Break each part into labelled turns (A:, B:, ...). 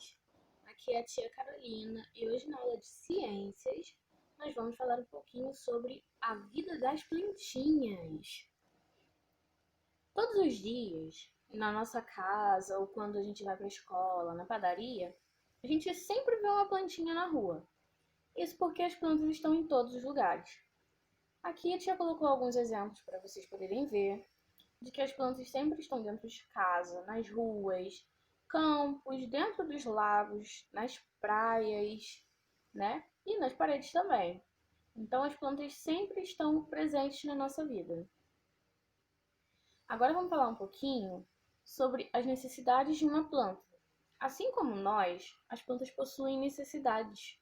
A: meninas! Aqui é a tia Carolina e hoje na aula de ciências nós vamos falar um pouquinho sobre a vida das plantinhas. Todos os dias, na nossa casa ou quando a gente vai para a escola, na padaria, a gente sempre vê uma plantinha na rua. Isso porque as plantas estão em todos os lugares. Aqui a tia colocou alguns exemplos para vocês poderem ver de que as plantas sempre estão dentro de casa, nas ruas, campos, dentro dos lagos, nas praias, né? E nas paredes também. Então as plantas sempre estão presentes na nossa vida. Agora vamos falar um pouquinho sobre as necessidades de uma planta. Assim como nós, as plantas possuem necessidades.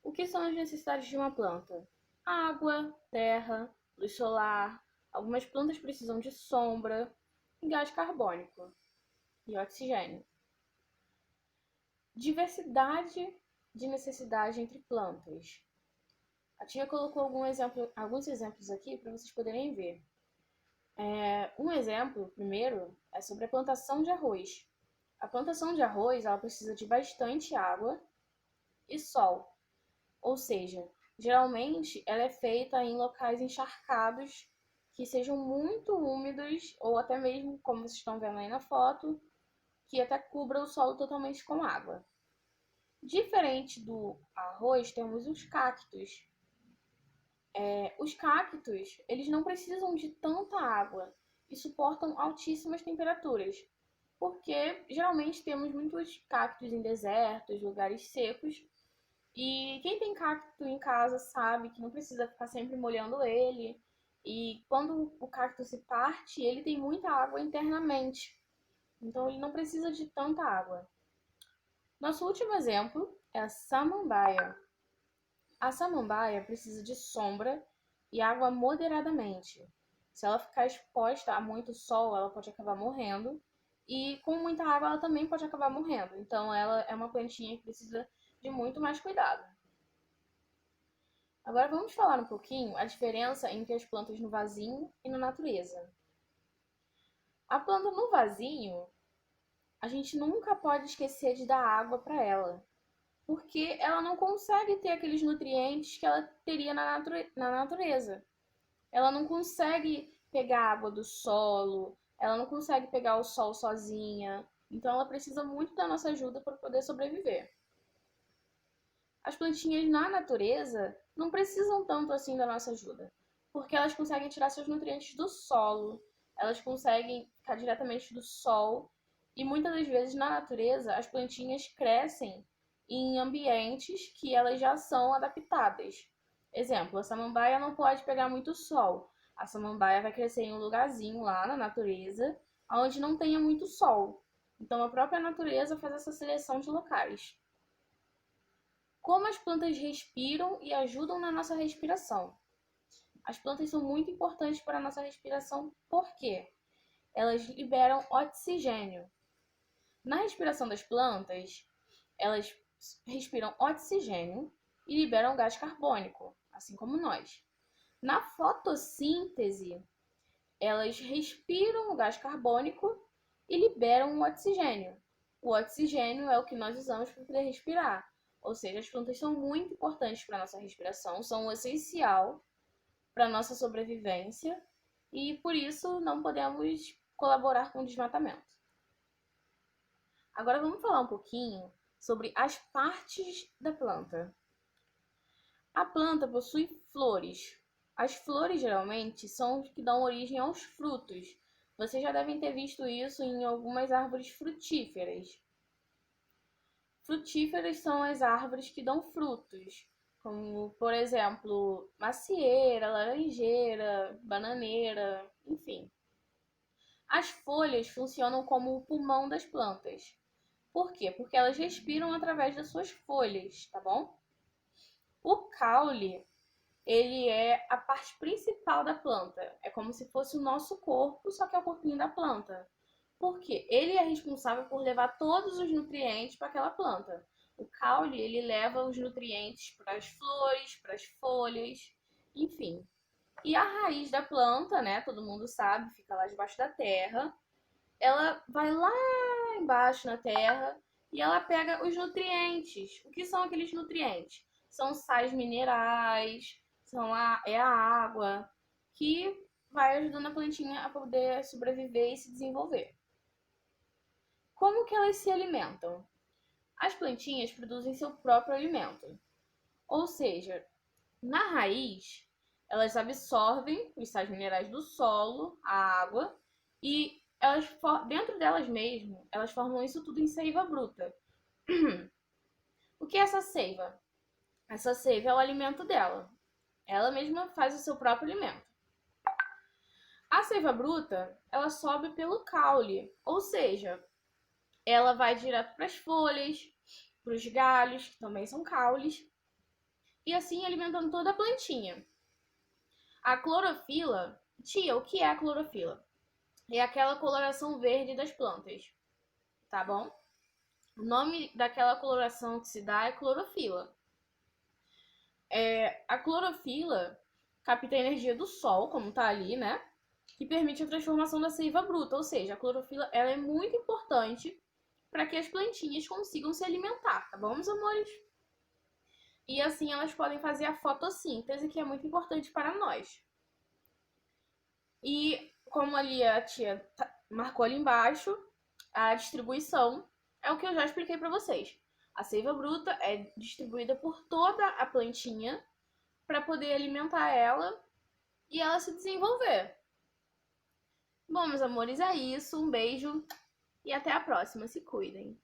A: O que são as necessidades de uma planta? Água, terra, luz solar. Algumas plantas precisam de sombra e gás carbônico e oxigênio. Diversidade de necessidade entre plantas. A tia colocou alguns exemplos aqui para vocês poderem ver. Um exemplo, primeiro, é sobre a plantação de arroz. A plantação de arroz ela precisa de bastante água e sol. Ou seja, geralmente ela é feita em locais encharcados que sejam muito úmidos ou até mesmo, como vocês estão vendo aí na foto, que até cubra o solo totalmente com água. Diferente do arroz, temos os cactos. Os cactos, eles não precisam de tanta água e suportam altíssimas temperaturas, porque geralmente temos muitos cactos em desertos, lugares secos, e quem tem cacto em casa sabe que não precisa ficar sempre molhando ele. E quando o cacto se parte, ele tem muita água internamente. Então ele não precisa de tanta água. Nosso último exemplo é a samambaia. A samambaia precisa de sombra e água moderadamente. Se ela ficar exposta a muito sol, ela pode acabar morrendo. E com muita água, ela também pode acabar morrendo. Então ela é uma plantinha que precisa de muito mais cuidado. Agora vamos falar um pouquinho a diferença entre as plantas no vasinho e na natureza. A planta no vasinho, a gente nunca pode esquecer de dar água para ela, porque ela não consegue ter aqueles nutrientes que ela teria na natureza. Ela não consegue pegar água do solo, ela não consegue pegar o sol sozinha, então ela precisa muito da nossa ajuda para poder sobreviver. As plantinhas na natureza não precisam tanto assim da nossa ajuda, porque elas conseguem tirar seus nutrientes do solo, elas conseguem ficar diretamente do sol, e muitas das vezes na natureza as plantinhas crescem em ambientes que elas já são adaptadas. Exemplo, a samambaia não pode pegar muito sol. A samambaia vai crescer em um lugarzinho lá na natureza, onde não tenha muito sol. Então a própria natureza faz essa seleção de locais. Como as plantas respiram e ajudam na nossa respiração? As plantas são muito importantes para a nossa respiração porque elas liberam oxigênio. Na respiração das plantas, elas respiram oxigênio e liberam gás carbônico, assim como nós. Na fotossíntese, elas respiram o gás carbônico e liberam o oxigênio. O oxigênio é o que nós usamos para poder respirar. Ou seja, as plantas são muito importantes para a nossa respiração, são essencial para a nossa sobrevivência e por isso não podemos colaborar com o desmatamento. Agora vamos falar um pouquinho sobre as partes da planta. A planta possui flores. As flores geralmente são as que dão origem aos frutos. Vocês já devem ter visto isso em algumas árvores frutíferas. Frutíferas são as árvores que dão frutos, como, por exemplo, macieira, laranjeira, bananeira, enfim. As folhas funcionam como o pulmão das plantas. Por quê? Porque elas respiram através das suas folhas, tá bom? O caule, ele é a parte principal da planta. É como se fosse o nosso corpo, só que é o corpinho da planta. Porque ele é responsável por levar todos os nutrientes para aquela planta. O caule, ele leva os nutrientes para as flores, para as folhas, enfim. E a raiz da planta, né, todo mundo sabe, fica lá debaixo da terra. Ela vai lá embaixo na terra e ela pega os nutrientes. O que são aqueles nutrientes? São sais minerais, é a água, que vai ajudando a plantinha a poder sobreviver e se desenvolver. Como que elas se alimentam? As plantinhas produzem seu próprio alimento. Ou seja, na raiz, elas absorvem os sais minerais do solo, a água, e dentro delas mesmo, elas formam isso tudo em seiva bruta. O que é essa seiva? Essa seiva é o alimento dela. Ela mesma faz o seu próprio alimento. A seiva bruta, ela sobe pelo caule, ou seja, ela vai direto para as folhas, para os galhos, que também são caules, e assim alimentando toda a plantinha. A clorofila, tia, o que é a clorofila? É aquela coloração verde das plantas, tá bom? O nome daquela coloração que se dá é clorofila. A clorofila capta a energia do sol, como tá ali, né? Que permite a transformação da seiva bruta, ou seja, a clorofila ela é muito importante para que as plantinhas consigam se alimentar, tá bom, meus amores? E assim elas podem fazer a fotossíntese, que é muito importante para nós. E como ali a tia marcou ali embaixo, a distribuição é o que eu já expliquei para vocês. A seiva bruta é distribuída por toda a plantinha para poder alimentar ela e ela se desenvolver. Bom, meus amores, é isso. Um beijo e até a próxima. Se cuidem.